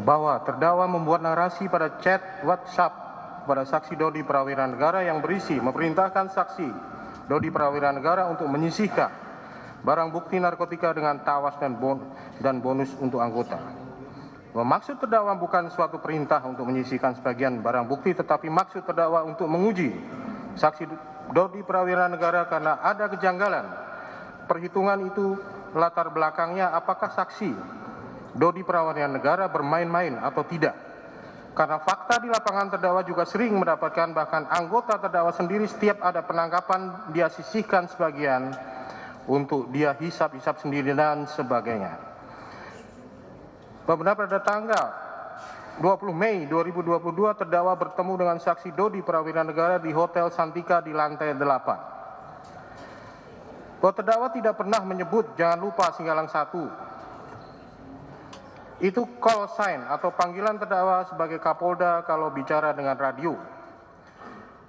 bahwa terdakwa membuat narasi pada chat WhatsApp kepada saksi Dodi Prawira Negara yang berisi memerintahkan saksi Dodi Prawira Negara untuk menyisihkan barang bukti narkotika dengan tawas dan bonus untuk anggota. Maksud terdakwa bukan suatu perintah untuk menyisihkan sebagian barang bukti, tetapi maksud terdakwa untuk menguji saksi Dodi Prawira Negara karena ada kejanggalan perhitungan itu. Latar belakangnya, apakah saksi Dodi Prawira Negara bermain-main atau tidak? Karena fakta di lapangan terdakwa juga sering mendapatkan, bahkan anggota terdakwa sendiri setiap ada penangkapan dia sisihkan sebagian untuk dia hisap-hisap sendiri dan sebagainya. Benar pada tanggal 20 Mei 2022 terdakwa bertemu dengan saksi Dodi Prawira Negara di Hotel Santika di lantai 8. Bahwa terdakwa tidak pernah menyebut "jangan lupa Singgalang 1". Itu call sign atau panggilan terdakwa sebagai Kapolda kalau bicara dengan radio.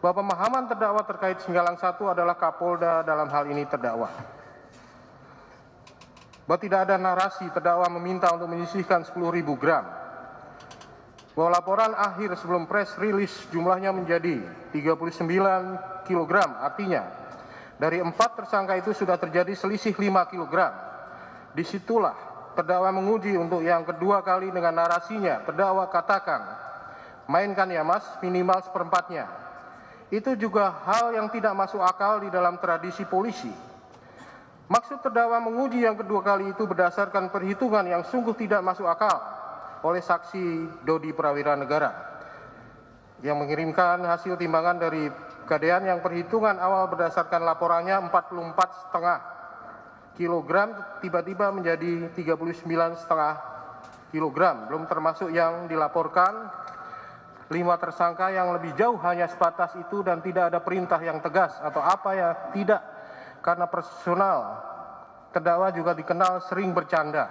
Bahwa pemahaman terdakwa terkait Singgalang 1 adalah Kapolda dalam hal ini terdakwa. Bahwa tidak ada narasi terdakwa meminta untuk menyisihkan 10.000 gram. Bahwa laporan akhir sebelum press release jumlahnya menjadi 39 kg, artinya dari 4 tersangka itu sudah terjadi selisih 5 kg. Disitulah terdakwa menguji untuk yang kedua kali dengan narasinya. Terdakwa katakan, mainkan ya mas, minimal seperempatnya. Itu juga hal yang tidak masuk akal di dalam tradisi polisi. Maksud terdakwa menguji yang kedua kali itu berdasarkan perhitungan yang sungguh tidak masuk akal oleh saksi Dodi Prawira Negara yang mengirimkan hasil timbangan dari Gadean yang perhitungan awal berdasarkan laporannya 44,5 kg tiba-tiba menjadi 39,5 kg, belum termasuk yang dilaporkan 5 tersangka yang lebih jauh hanya sebatas itu dan tidak ada perintah yang tegas atau apa ya, tidak, karena personal terdakwa juga dikenal sering bercanda,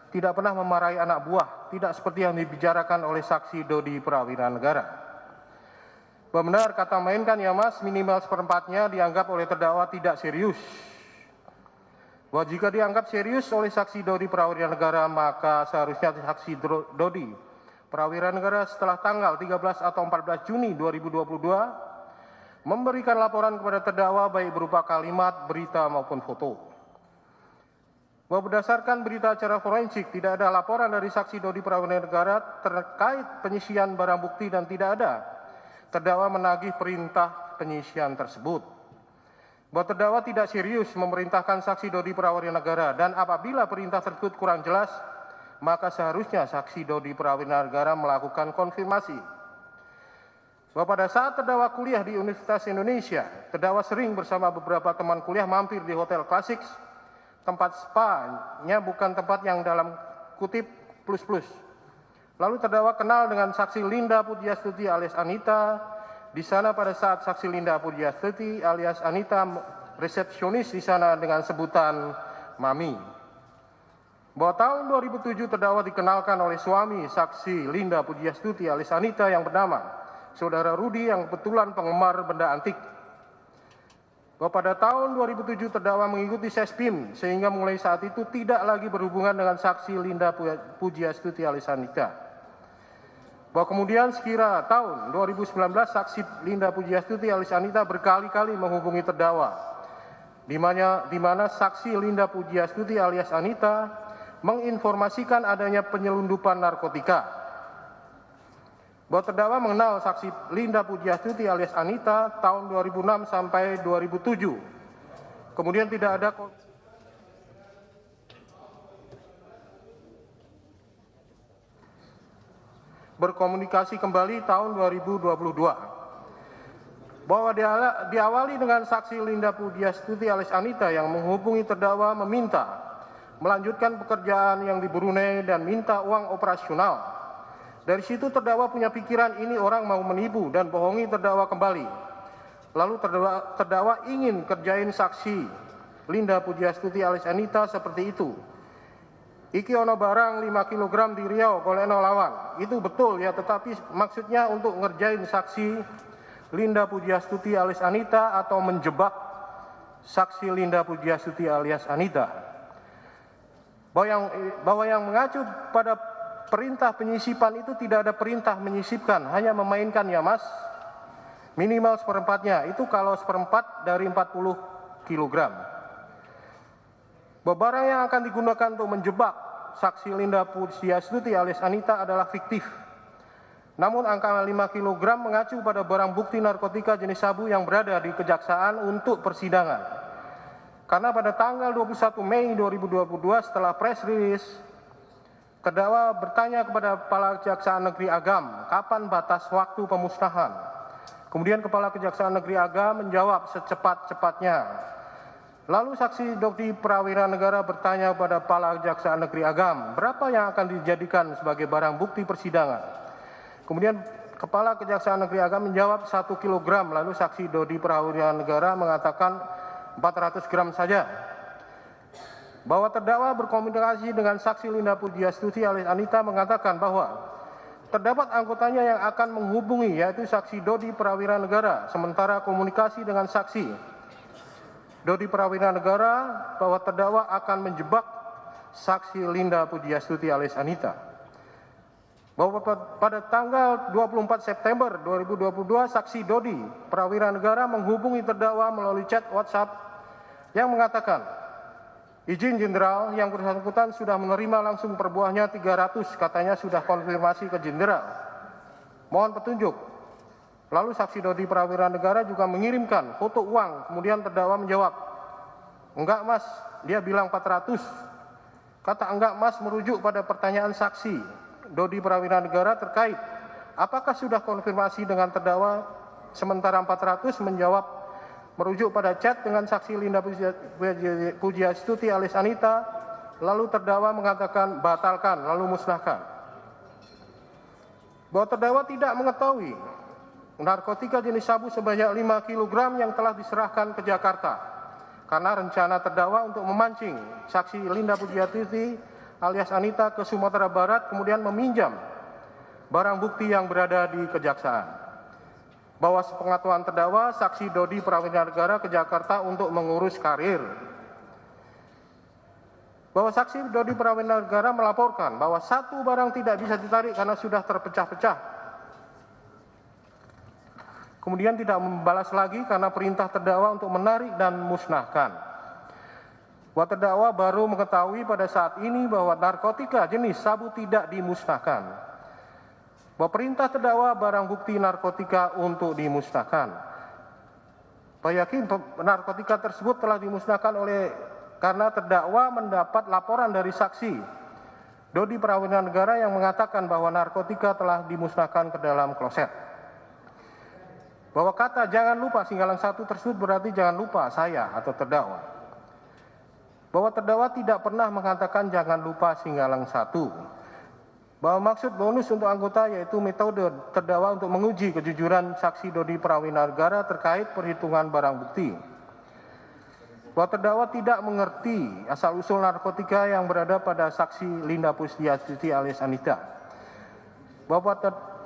tidak pernah memarahi anak buah, tidak seperti yang dibicarakan oleh saksi Dodi Prawira Negara. Benar kata mainkan ya mas, minimal seperempatnya dianggap oleh terdakwa tidak serius. Bahwa jika dianggap serius oleh saksi Dodi Prawira Negara, maka seharusnya saksi Dodi Prawira Negara setelah tanggal 13 atau 14 Juni 2022 memberikan laporan kepada terdakwa baik berupa kalimat, berita maupun foto. Bahwa berdasarkan berita acara forensik tidak ada laporan dari saksi Dodi Prawira Negara terkait penyisian barang bukti dan tidak ada terdakwa menagih perintah penyisian tersebut. Bahwa terdakwa tidak serius memerintahkan saksi Dodi Prawira Negara dan apabila perintah tersebut kurang jelas, maka seharusnya saksi Dodi Prawira Negara melakukan konfirmasi. Bahwa pada saat terdakwa kuliah di Universitas Indonesia, terdakwa sering bersama beberapa teman kuliah mampir di Hotel Klasik, tempat spa-nya bukan tempat yang dalam kutip plus-plus. Lalu terdakwa kenal dengan saksi Linda Pujiastuti alias Anita. Di sana pada saat saksi Linda Pujiastuti alias Anita resepsionis di sana dengan sebutan Mami. Bahwa tahun 2007 terdakwa dikenalkan oleh suami saksi Linda Pujiastuti alias Anita yang bernama Saudara Rudi yang kebetulan penggemar benda antik. Bahwa pada tahun 2007 terdakwa mengikuti Sespim sehingga mulai saat itu tidak lagi berhubungan dengan saksi Linda Pujiastuti alias Anita. Bahwa kemudian sekira tahun 2019 saksi Linda Pujiastuti alias Anita berkali-kali menghubungi terdakwa, di mana saksi Linda Pujiastuti alias Anita menginformasikan adanya penyelundupan narkotika. Bahwa terdakwa mengenal saksi Linda Pujiastuti alias Anita tahun 2006 sampai 2007. Kemudian tidak ada berkomunikasi kembali tahun 2022. Bahwa diawali dengan saksi Linda Pujiastuti alias Anita yang menghubungi terdakwa meminta melanjutkan pekerjaan yang di Brunei dan minta uang operasional. Dari situ terdakwa punya pikiran ini orang mau menipu dan bohongi terdakwa kembali. Lalu terdakwa ingin kerjain saksi Linda Pujiastuti alias Anita seperti itu. Iki ono barang 5 kg di Riau golekno lawan. Itu betul ya, tetapi maksudnya untuk ngerjain saksi Linda Pujiastuti alias Anita atau menjebak saksi Linda Pujiastuti alias Anita. Bahwa yang mengacu pada perintah penyisipan itu tidak ada perintah menyisipkan, hanya memainkan ya mas. Minimal seperempatnya, itu kalau seperempat dari 40 kg. Bahwa barang yang akan digunakan untuk menjebak saksi Linda Pujiastuti alias Anita adalah fiktif. Namun angka 5 kg mengacu pada barang bukti narkotika jenis sabu yang berada di kejaksaan untuk persidangan. Karena pada tanggal 21 Mei 2022 setelah press release, terdakwa bertanya kepada Kepala Kejaksaan Negeri Agam, kapan batas waktu pemusnahan? Kemudian Kepala Kejaksaan Negeri Agam menjawab secepat-cepatnya. Lalu saksi Dodi Prawira Negara bertanya kepada Kepala Kejaksaan Negeri Agam, berapa yang akan dijadikan sebagai barang bukti persidangan? Kemudian Kepala Kejaksaan Negeri Agam menjawab 1 kg, lalu saksi Dodi Prawira Negara mengatakan 400 gram saja. Bahwa terdakwa berkomunikasi dengan saksi Linda Pujiastuti alias Anita mengatakan bahwa terdapat anggotanya yang akan menghubungi, yaitu saksi Dodi Prawira Negara, sementara komunikasi dengan saksi Dodi Prawira Negara bahwa terdakwa akan menjebak saksi Linda Pujiastuti alias Anita. Bahwa pada tanggal 24 September 2022 saksi Dodi Prawira Negara menghubungi terdakwa melalui chat WhatsApp yang mengatakan, izin jenderal, yang bersangkutan sudah menerima langsung per buahnya 300, katanya sudah konfirmasi ke jenderal. Mohon petunjuk. Lalu saksi Dodi Prawira Negara juga mengirimkan foto uang, kemudian terdakwa menjawab, enggak mas, dia bilang 400. Kata enggak mas merujuk pada pertanyaan saksi Dodi Prawira Negara terkait apakah sudah konfirmasi dengan terdakwa, sementara 400 menjawab merujuk pada chat dengan saksi Linda Pujiastuti alias Anita, lalu terdakwa mengatakan batalkan lalu musnahkan. Bahwa terdakwa tidak mengetahui narkotika jenis sabu sebanyak 5 kg yang telah diserahkan ke Jakarta karena rencana terdakwa untuk memancing saksi Linda Pujiastuti alias Anita ke Sumatera Barat, kemudian meminjam barang bukti yang berada di kejaksaan. Bahwa sepengetahuan terdakwa, saksi Dodi Prawira Negara ke Jakarta untuk mengurus karir. Bahwa saksi Dodi Prawira Negara melaporkan bahwa satu barang tidak bisa ditarik karena sudah terpecah-pecah. Kemudian tidak membalas lagi karena perintah terdakwa untuk menarik dan musnahkan. Bahwa terdakwa baru mengetahui pada saat ini bahwa narkotika jenis sabu tidak dimusnahkan. Bahwa perintah terdakwa barang bukti narkotika untuk dimusnahkan. Bahwa yakin narkotika tersebut telah dimusnahkan karena terdakwa mendapat laporan dari saksi Dodi Prawira Negara yang mengatakan bahwa narkotika telah dimusnahkan ke dalam kloset. Bahwa kata jangan lupa singgalan 1 tersebut berarti jangan lupa saya atau terdakwa. Bahwa terdakwa tidak pernah mengatakan jangan lupa singgalan 1. Bahwa maksud bonus untuk anggota yaitu metode terdakwa untuk menguji kejujuran saksi Dodi Prawira Negara terkait perhitungan barang bukti. Bahwa terdakwa tidak mengerti asal-usul narkotika yang berada pada saksi Linda Pujiastuti alias Anita. Bahwa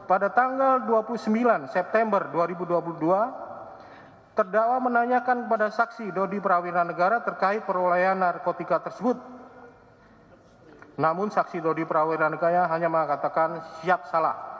pada tanggal 29 September 2022, terdakwa menanyakan kepada saksi Dodi Prawira Negara terkait perolehan narkotika tersebut. Namun saksi Dodi Prawira Negara hanya mengatakan siap salah.